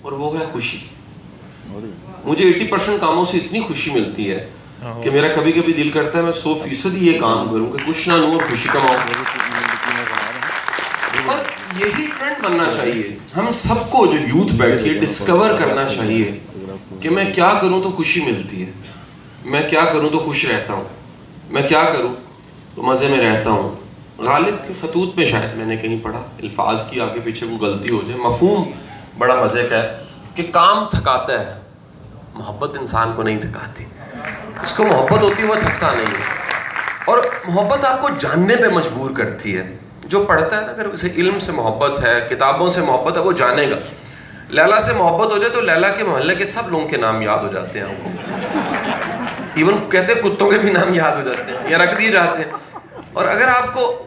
اور وہ ہے خوشی. مجھے 80% کاموں سے اتنی خوشی ملتی ہے کہ میرا کبھی کبھی دل کرتا ہے میں 100% یہ کام کروں کہ کچھ نہ لوں اور خوشی کماؤں. اور یہی ٹرینڈ بننا چاہیے. ہم سب کو جو یوتھ بیٹھی ہے ڈسکور کرنا چاہیے کہ میں کیا کروں تو خوشی ملتی ہے, میں کیا کروں تو خوش رہتا ہوں, میں کیا کروں تو مزے میں رہتا ہوں. غالب کے خطوط میں شاید میں نے کہیں پڑھا, الفاظ کی آگے پیچھے وہ غلطی ہو جائے, مفہوم بڑا مزے کا ہے کہ کام تھکاتا ہے, محبت انسان کو نہیں تھکاتی. اس کو محبت ہوتی ہے وہ تھکتا نہیں ہے. اور محبت آپ کو جاننے پہ مجبور کرتی ہے. جو پڑھتا ہے نا, اگر اسے علم سے محبت ہے, کتابوں سے محبت ہے, وہ جانے گا. لیلا سے محبت ہو جائے تو لیلا کے محلے کے سب لوگوں کے نام یاد ہو جاتے ہیں. آپ کو ایون کہتے ہیں کتوں کے بھی نام یاد ہو جاتے ہیں یا رکھ دیے جاتے ہیں. اور اگر آپ کو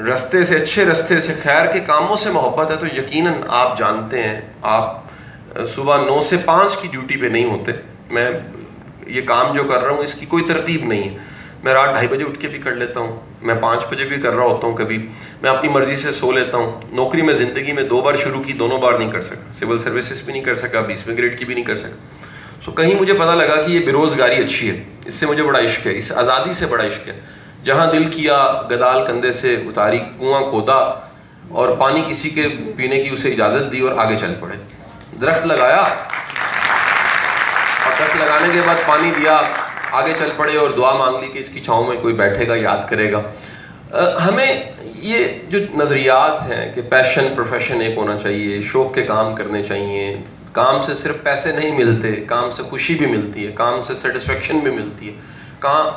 رستے سے, اچھے رستے سے, خیر کے کاموں سے محبت ہے تو یقیناً آپ جانتے ہیں آپ صبح 9 سے 5 کی ڈیوٹی پہ نہیں ہوتے. میں یہ کام جو کر رہا ہوں اس کی کوئی ترتیب نہیں ہے. میں رات 2:30 بجے اٹھ کے بھی کر لیتا ہوں, میں 5 بجے بھی کر رہا ہوتا ہوں, کبھی میں اپنی مرضی سے سو لیتا ہوں. نوکری میں زندگی میں 2 بار شروع کی, دونوں بار نہیں کر سکا. سول سروسز بھی نہیں کر سکا, 20ویں گریڈ کی بھی نہیں کر سکا. سو کہیں مجھے پتہ لگا کہ یہ بے روزگاری اچھی ہے, اس سے مجھے بڑا عشق ہے, اس آزادی سے بڑا عشق ہے. جہاں دل کیا گدال کندھے سے اتاری, کنواں کھودا اور پانی کسی کے پینے کی اسے اجازت دی اور آگے چل پڑے. درخت لگایا اور درخت لگانے کے بعد پانی دیا, آگے چل پڑے اور دعا مانگ لی کہ اس کی چھاؤں میں کوئی بیٹھے گا, یاد کرے گا. ہمیں یہ جو نظریات ہیں کہ پیشن پروفیشن ایک ہونا چاہیے, شوق کے کام کرنے چاہیے, کام سے صرف پیسے نہیں ملتے, کام سے خوشی بھی ملتی ہے, کام سے سیٹسفیکشن بھی ملتی ہے,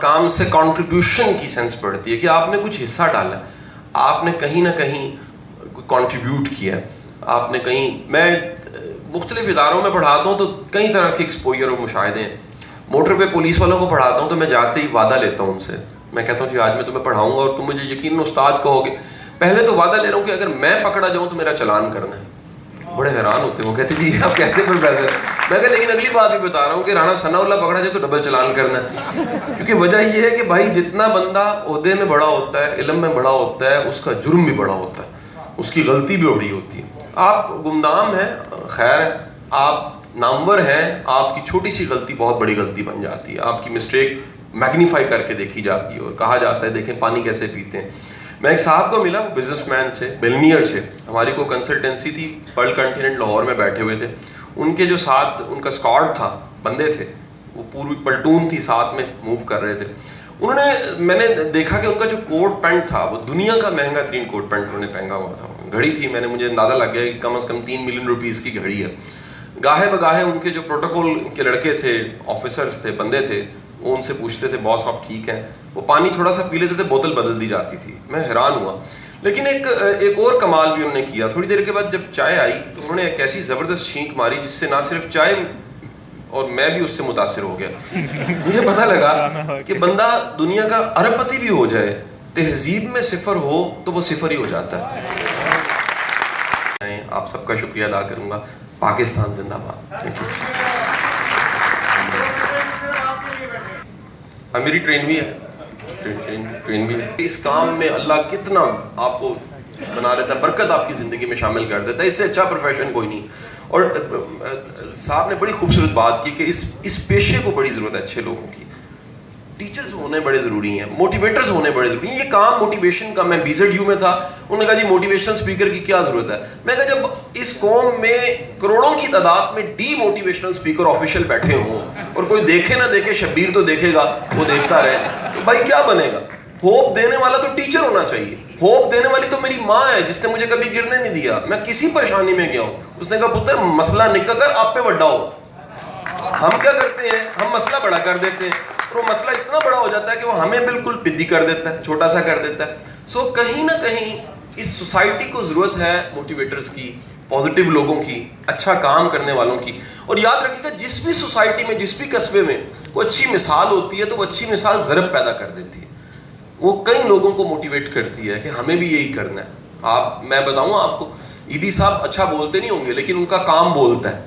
کام سے کنٹریبیوشن کی سینس پڑتی ہے کہ آپ نے کچھ حصہ ڈالا, آپ نے کہیں نہ کہیں کنٹریبیوٹ کیا, آپ نے کہیں. میں مختلف اداروں میں پڑھاتا ہوں تو کئی طرح کے ایکسپوجر اور مشاہدے ہیں. موٹر پہ پولیس والوں کو پڑھاتا ہوں تو میں جاتے ہی وعدہ لیتا ہوں ان سے. میں کہتا ہوں جی آج میں تمہیں پڑھاؤں گا اور تم مجھے یقیناً استاد کہو گے. پہلے تو وعدہ لے رہا ہوں کہ اگر میں پکڑا جاؤں تو میرا چلان کرنا ہے. بڑے حیران ہوتے ہیں, وہ کہتے ہیں جی آپ کیسے پروفیسر. میں کہ لیکن اگلی بات بھی بتا رہا ہوں کہ رانا ثناء اللہ پکڑا جائے تو ڈبل چلان کرنا ہے. کیونکہ وجہ یہ ہے کہ بھائی جتنا بندہ عہدے میں بڑا ہوتا ہے, علم میں بڑا ہوتا ہے, اس کا جرم بھی بڑا ہوتا ہے, اس کی غلطی بھی بڑی ہوتی ہے. آپ گمنام ہیں, خیر ہے, آپ نامور ہیں, آپ کی چھوٹی سی غلطی بہت بڑی غلطی بن جاتی ہے. آپ کی مسٹیک میگنیفائی کر کے دیکھی جاتی ہے اور کہا جاتا ہے دیکھیں پانی کیسے پیتے ہیں. میں ایک صاحب کو ملا, وہ بزنس مین تھے, بلنیئر تھے. ہماری کو کنسلٹنسی تھی, پرل کنٹیننٹ لاہور میں بیٹھے ہوئے تھے. ان کے جو ساتھ ان کا اسکواڈ تھا, بندے تھے, وہ پوری پلٹون تھی, ساتھ میں موو کر رہے تھے. انہوں نے, میں نے دیکھا کہ ان کا جو کوٹ پینٹ تھا وہ دنیا کا مہنگا ترین کوٹ پینٹ انہوں نے پہنا ہوا تھا. گھڑی تھی, میں نے, مجھے اندازہ لگ گیا کہ کم از کم 3 ملین روپیز کی گھڑی ہے. گاہے بگاہے ان کے جو پروٹوکول کے لڑکے تھے, آفیسرز تھے, بندے تھے, وہ ان سے پوچھتے تھے باس آپ ٹھیک ہیں. وہ پانی تھوڑا سا پی لیتے تھے, بوتل بدل دی جاتی تھی. میں حیران ہوا. لیکن ایک اور کمال بھی انہوں نے کیا. تھوڑی دیر کے بعد جب چائے آئی تو انہوں نے ایک ایسی زبردست چھینک ماری جس سے نہ صرف چائے, اور میں بھی اس سے متاثر ہو گیا. مجھے پتہ لگا کہ بندہ دنیا کا ارب پتی بھی ہو جائے, تہذیب میں صفر ہو تو وہ صفر ہی ہو جاتا ہے. آپ سب کا شکریہ ادا کروں گا. پاکستان زندہ باد. میری ٹرین بھی ہے, ٹرین بھی ہے. اس کام میں اللہ کتنا آپ کو بنا دیتا ہے, برکت آپ کی زندگی میں شامل کر دیتا ہے. اس سے اچھا پروفیشن کوئی نہیں. اور صاحب نے بڑی خوبصورت بات کی کہ اس پیشے کو بڑی ضرورت ہے اچھے لوگوں کی. ٹیچرز ہونے بڑے ضروری ہیں, موٹیویٹرز ہونے بڑے ضروری ہیں. یہ کام موٹیویشن کا, میں BZU میں تھا, انہوں نے کہا جی موٹیویشن اسپیکر کی کیا ضرورت ہے. میں کہا جب اس قوم میں کروڑوں کی تعداد میں ڈی موٹیویشنل اسپیکر آفیشیل بیٹھے ہوں اور کوئی دیکھے نہ دیکھے, شبیر تو دیکھے گا, وہ دیکھتا رہے, تو بھائی کیا بنے گا. ہوپ دینے والا تو ٹیچر ہونا چاہیے. ہوپ دینے والی تو میری ماں ہے جس نے مجھے کبھی گرنے نہیں دیا. میں کسی پریشانی میں گیا ہوں, اس نے کہا پتر مسئلہ نکل کر آپ پہ وڈا ہو. ہم کیا کرتے ہیں, ہم مسئلہ بڑا کر دیتے ہیں اور وہ مسئلہ اتنا بڑا ہو جاتا ہے کہ وہ ہمیں بالکل پدی کر دیتا ہے, چھوٹا سا کر دیتا ہے. سو کہیں نہ کہیں اس سوسائٹی کو ضرورت ہے موٹیویٹرز کی, پازیٹیو لوگوں کی, اچھا کام کرنے والوں کی. اور یاد رکھیے گا جس بھی سوسائٹی میں, جس بھی قصبے میں کوئی اچھی مثال ہوتی ہے تو وہ اچھی مثال ضرب پیدا کر دیتی ہے. وہ کئی لوگوں کو موٹیویٹ کرتی ہے کہ ہمیں بھی یہی کرنا ہے. میں بتاؤں آپ کو, عیدی صاحب اچھا بولتے نہیں ہوں گے لیکن ان کا کام بولتا ہے.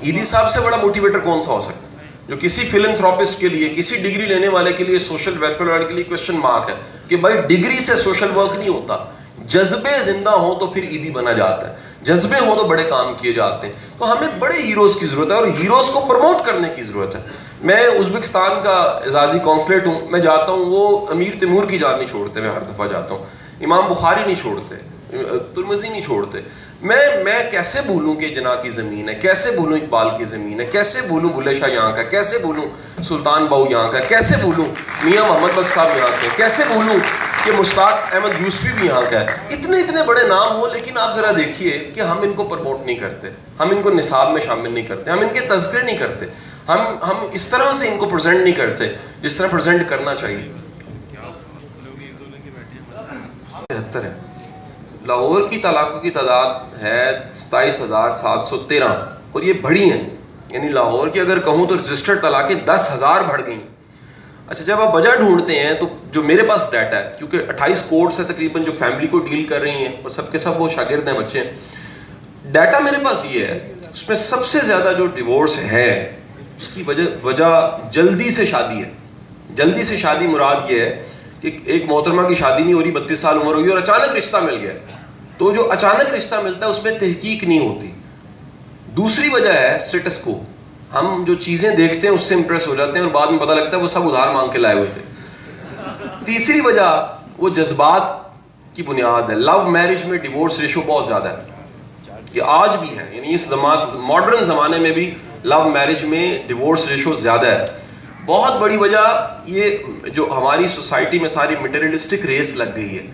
عیدی صاحب سے بڑا موٹیویٹر کون سا ہو سکتا ہے جو کسی فلنتھراپسٹ کے لیے, کسی ڈگری لینے والے کے لیے, سوشل ویلفیئر والے کے لیے کویسچن مارک ہے کہ بھائی ڈگری سے سوشل ورک نہیں ہوتا, جذبے زندہ ہوں تو پھر عیدی بنا جاتا ہے. جذبے ہوں تو بڑے کام کیے جاتے ہیں. تو ہمیں بڑے ہیروز کی ضرورت ہے اور ہیروز کو پروموٹ کرنے کی ضرورت ہے. میں ازبکستان کا اعزازی کونسلیٹ ہوں, میں جاتا ہوں, وہ امیر تیمور کی جان نہیں چھوڑتے, میں ہر دفعہ جاتا ہوں, امام بخاری نہیں چھوڑتے, ترمذی نہیں چھوڑتے. میں کیسے بھولوں کہ جناح کی زمین ہے, کیسے بھولوں اقبال کی زمین ہے, کیسے بھولوں بھلے شاہ یہاں کا, کیسے بھولوں سلطان باؤ یہاں کا, کیسے بھولوں میاں محمد بخش صاحب یہاں کے, کیسے بھولوں کہ مشتاق احمد یوسفی بھی یہاں کا ہے. اتنے بڑے نام ہو, لیکن آپ ذرا دیکھیے کہ ہم ان کو پروموٹ نہیں کرتے, ہم ان کو نصاب میں شامل نہیں کرتے, ہم ان کے تذکرے نہیں کرتے, ہم اس طرح سے ان کو پریزنٹ نہیں کرتے جس طرح پریزنٹ کرنا چاہیے. ہے لاہور کی طلاقوں کی تعداد ہے 27,713 اور یہ بڑھی ہیں, یعنی لاہور کی اگر کہوں تو رجسٹرڈ طلاقیں 10,000 بڑھ گئی. اچھا, جب آپ وجہ ڈھونڈتے ہیں تو جو میرے پاس ڈیٹا ہے, کیونکہ 28 کورٹس ہیں تقریباً جو فیملی کو ڈیل کر رہی ہیں اور سب کے سب وہ شاگرد ہیں, بچے ہیں, ڈیٹا میرے پاس یہ ہے, اس میں سب سے زیادہ جو ڈیورس ہے اس کی وجہ جلدی سے شادی ہے. جلدی سے شادی مراد یہ ہے کہ ایک محترمہ کی شادی نہیں ہو رہی, 32 سال عمر ہوگی اور اچانک رشتہ مل گیا. تو جو اچانک رشتہ ملتا ہے اس میں تحقیق نہیں ہوتی. دوسری وجہ ہے اسٹیٹس کو, ہم جو چیزیں دیکھتے ہیں اس سے امپریس ہو جاتے ہیں اور بعد میں پتہ لگتا ہے وہ سب ادھار مانگ کے لائے ہوئے تھے. تیسری وجہ وہ جذبات کی بنیاد ہے. لو میرج میں ڈیورس ریشو بہت زیادہ ہے, کہ آج بھی ہے, یعنی اس ماڈرن زمانے میں بھی لو میرج میں ڈیورس ریشو زیادہ ہے. بہت بڑی وجہ یہ جو ہماری سوسائٹی میں ساری مٹیریلسٹک ریس لگ گئی ہے,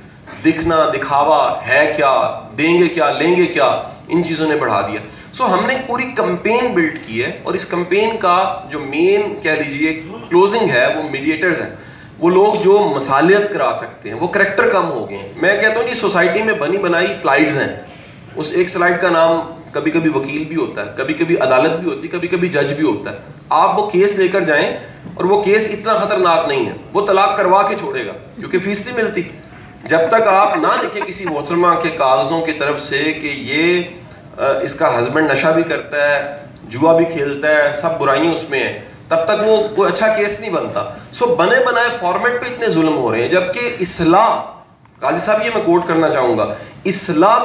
دکھنا, دکھاوا ہے کیا, دیں گے کیا, لیں گے کیا, ان چیزوں نے بڑھا دیا. سو ہم نے ایک پوری کمپین بلڈ کی ہے اور اس کمپین کا جو مین کہہ لیجیے کلوزنگ ہے وہ میڈیٹرز ہیں, وہ لوگ جو مصالحت کرا سکتے ہیں. وہ کریکٹر کم ہو گئے ہیں. میں کہتا ہوں کہ سوسائٹی میں بنی بنائی سلائیڈز ہیں, اس ایک سلائیڈ کا نام کبھی کبھی وکیل بھی ہوتا ہے, کبھی کبھی عدالت بھی ہوتی ہے, کبھی کبھی جج بھی ہوتا ہے. آپ وہ کیس لے کر جائیں اور وہ کیس اتنا خطرناک نہیں ہے, وہ طلاق کروا کے چھوڑے گا کیونکہ فیس نہیں ملتی. جب تک آپ نہ لکھیں کسی محترمہ کے کاغذوں کی طرف سے کہ یہ اس کا ہسبینڈ نشہ بھی کرتا ہے, جوا بھی کھیلتا ہے, سب برائیاں اس میں ہیں, تب تک وہ کوئی اچھا کیس نہیں بنتا. سو بنے بنائے فارمیٹ پہ اتنے ظلم ہو رہے ہیں, جبکہ اصلاح, قاضی صاحب یہ میں کوٹ کرنا چاہوں گا, اصلاح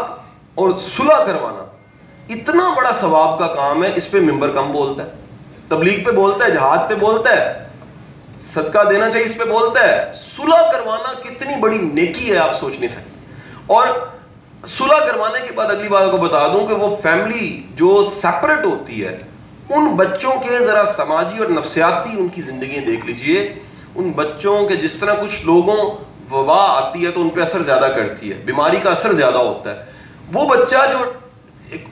اور صلح کروانا اتنا بڑا ثواب کا کام ہے. اس پہ ممبر کم بولتا ہے, تبلیغ پہ بولتا ہے, جہاد پہ بولتا ہے, صدقہ دینا چاہیے اس پہ بولتا ہے. صلح کروانا کتنی بڑی نیکی ہے آپ سوچ نہیں سکتے. اور صلح کروانے کے بعد اگلی بات کو بتا دوں کہ وہ فیملی جو سیپریٹ ہوتی ہے, ان بچوں کے ذرا سماجی اور نفسیاتی ان کی زندگیاں دیکھ لیجئے. ان بچوں کے جس طرح کچھ لوگوں وبا آتی ہے تو ان پہ اثر زیادہ کرتی ہے, بیماری کا اثر زیادہ ہوتا ہے. وہ بچہ جو ایک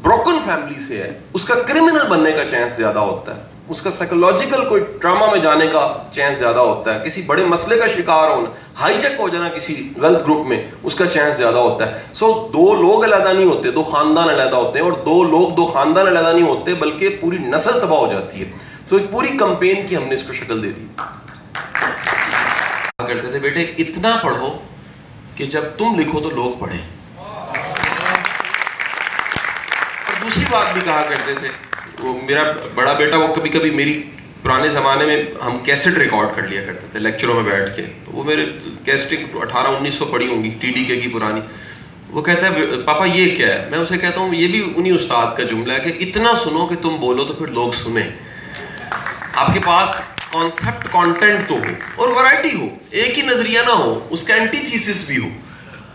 بروکن فیملی سے ہے اس کا کرمنل بننے کا چانس زیادہ ہوتا ہے, اس کا سائیکولوجیکل کوئی ٹراما میں جانے کا چانس زیادہ ہوتا ہے, کسی بڑے مسئلے کا شکار ہونا, ہائی جیک ہو جانا کسی غلط گروپ میں, اس کا چانس زیادہ ہوتا ہے. سو دو لوگ علیحدہ نہیں ہوتے, دو خاندان علیحدہ ہوتے ہیں, اور دو لوگ دو خاندان علیحدہ نہیں ہوتے بلکہ پوری نسل تباہ ہو جاتی ہے. تو ایک پوری کمپین کی ہم نے اس کو شکل دے دی. کرتے تھے بیٹے اتنا پڑھو کہ جب تم لکھو تو لوگ پڑھیں. اور دوسری بات بھی کہا کرتے تھے, وہ میرا بڑا بیٹا وہ کبھی کبھی میری پرانے زمانے میں ہم کیسٹ ریکارڈ کر لیا کرتے تھے لیکچروں میں بیٹھ کے, وہ میرے کیسٹنگ 1800-1900 پڑی ہوں گی ٹی ڈی کے کی پرانی. وہ کہتا ہے پاپا یہ کیا ہے؟ میں اسے کہتا ہوں یہ بھی انہی استاد کا جملہ ہے کہ اتنا سنو کہ تم بولو تو پھر لوگ سنیں. آپ کے پاس کانسیپٹ کانٹینٹ تو ہو اور ورائٹی ہو, ایک ہی نظریہ نہ ہو, اس کا اینٹی تھیسس بھی ہو,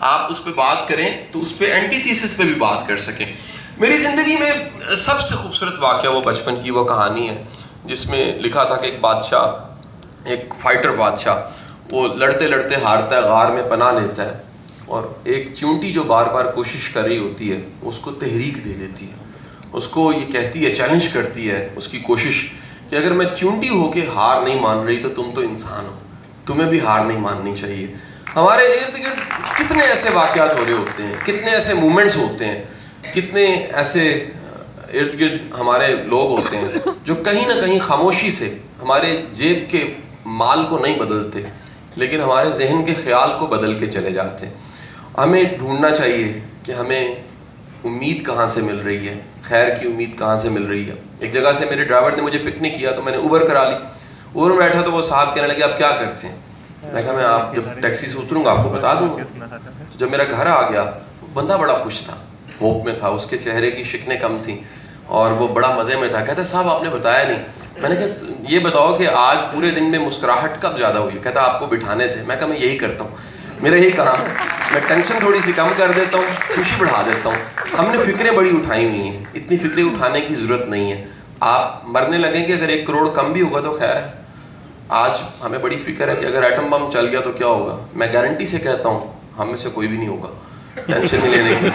آپ اس پہ بات کریں تو اس پہ اینٹی تھیسس پہ بھی بات کر سکیں. میری زندگی میں سب سے خوبصورت واقعہ وہ بچپن کی وہ کہانی ہے جس میں لکھا تھا کہ ایک بادشاہ, ایک فائٹر بادشاہ, وہ لڑتے لڑتے ہارتا ہے, غار میں پناہ لیتا ہے, اور ایک چونٹی جو بار بار کوشش کر رہی ہوتی ہے اس کو تحریک دے دیتی ہے, اس کو یہ کہتی ہے, چیلنج کرتی ہے اس کی کوشش کہ اگر میں چونٹی ہو کے ہار نہیں مان رہی تو تم تو انسان ہو, تمہیں بھی ہار نہیں ماننی چاہیے. ہمارے ارد گرد کتنے ایسے واقعات ہو رہے ہوتے ہیں, کتنے ایسے مومنٹس ہوتے ہیں, کتنے ایسے ارد گرد ہمارے لوگ ہوتے ہیں جو کہیں نہ کہیں خاموشی سے ہمارے جیب کے مال کو نہیں بدلتے لیکن ہمارے ذہن کے خیال کو بدل کے چلے جاتے ہیں. ہمیں ڈھونڈنا چاہیے کہ ہمیں امید کہاں سے مل رہی ہے, خیر کی امید کہاں سے مل رہی ہے. ایک جگہ سے میرے ڈرائیور نے مجھے پک نہیں کیا تو میں نے اوبر کرا لی. اوبر میں بیٹھا تو وہ صاحب کہنے لگے آپ کیا کرتے ہیں؟ میں کہا میں آپ جب ٹیکسی سے اتروں گا آپ کو بتا دوں گا. جب میرا گھر آ گیا بندہ بڑا خوش تھا, ہوپ میں تھا, اس کے چہرے کی شکنیں کم تھیں اور وہ بڑا مزے میں تھا. کہتا صاحب آپ نے بتایا نہیں. میں نے کہا یہ بتاؤ کہ آج پورے دن میں مسکراہٹ کب زیادہ ہوئی؟ کہتا آپ کو بٹھانے سے. میں کہا میں یہی کرتا ہوں, میرا یہی کام ہے, میں ٹینشن تھوڑی سی کم کر دیتا ہوں, خوشی بڑھا دیتا ہوں. ہم نے فکریں بڑی اٹھائی ہوئی ہیں, اتنی فکریں اٹھانے کی ضرورت نہیں ہے. آپ مرنے لگیں کہ اگر 1 کروڑ کم بھی ہوگا تو خیر ہے. آج ہمیں بڑی فکر ہے کہ اگر ایٹم بم چل گیا تو کیا ہوگا. میں گارنٹی سے کہتا ہوں ہم میں سے کوئی بھی نہیں ہوگا, ٹینشن نہیں لینے کی.